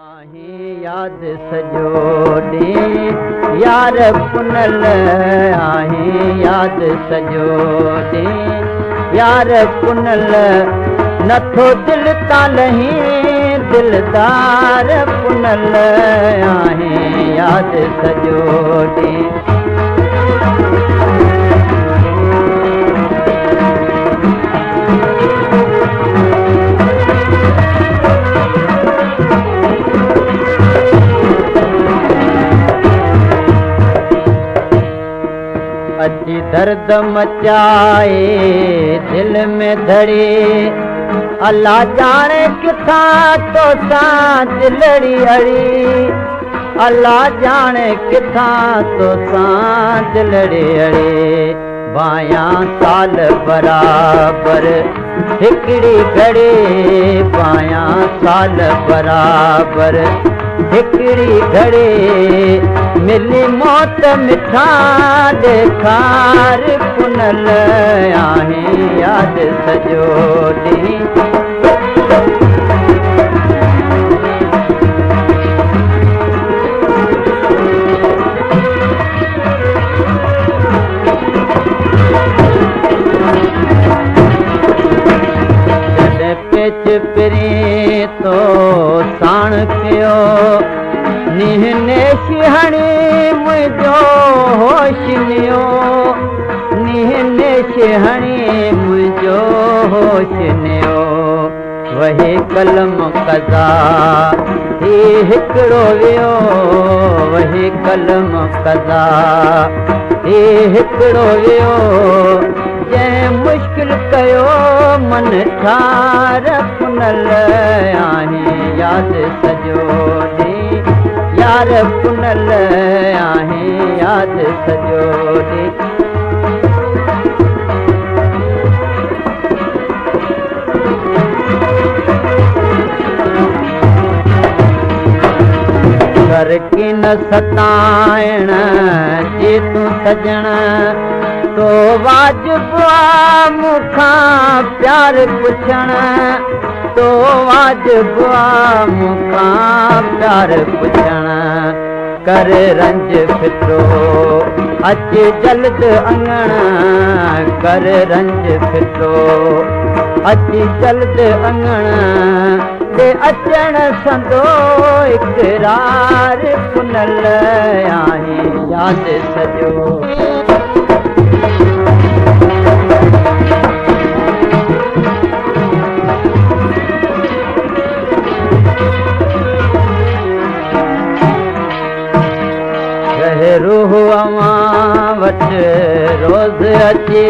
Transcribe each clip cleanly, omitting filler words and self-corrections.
आहीं याद सजो ॾींहुं यार पुनल आहीं याद सजो ॾींहुं यार पुनल नथो दिलि तां लहीं दिलदार पुनल आहीं याद सजो ॾींहुं अची दर्द मचाए दिल में धड़े अल्लाह जाने किथां तो सां दिलड़ी अड़ी अल्लाह जाने किथां तो सां दिलड़ी अड़ी बायां साल बराबर हिकड़ी घड़ी बायां साल बराबर हिकड़ी घड़ी मिली मौत मिठा ॾेखार पुनल आहीं याद सजो ॾींहुं पेच पिरी तो साण कयो निहनेश हणी मुंहिंजो होश नियो निहनेश हणी मुंहिंजो होश नियो वही कलम कज़ा ही हिकिड़ो वियो वही कलम कज़ा ही हिकिड़ो वियो जंहिं मुश्किल कयो मन ठार पुनल आहीं याद सजो ॾींहुं यार पुनल आहीं याद सजो ॾींहुं घर की न सताइण जे तूं सजण तो वाजिब आ मूंखां प्यार पुछण तो वाजिब आ मूंखां प्यार पुछण कर रंज फिटो अच जल्द अंगण कर रंज फिटो अच जल्द अंगण ते अचण संदो इकरार पुनल आहीं याद सजो रूह अवां वटि रोज़ अचे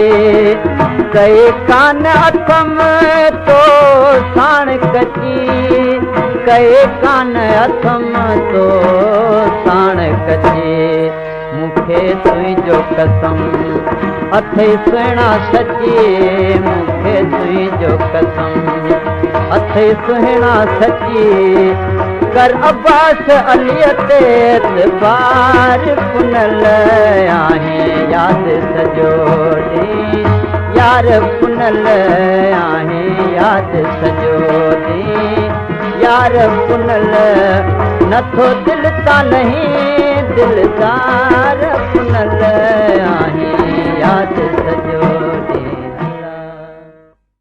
कई कान अथम तो साण कची कई कान अथम तो साण कची मूंखे तुंहिंजो कसम अथई सुहिणा सची मूंखे तुंहिंजो कसम अथई सुहिणा सची कर अब्बास अलीअ ते एतबार पुनल आहीं याद सजो ॾींहुं यार पुनल आहीं याद सजो ॾींहुं यार पुनल नथो दिलि तां लहीं दिलदार पुनल आहीं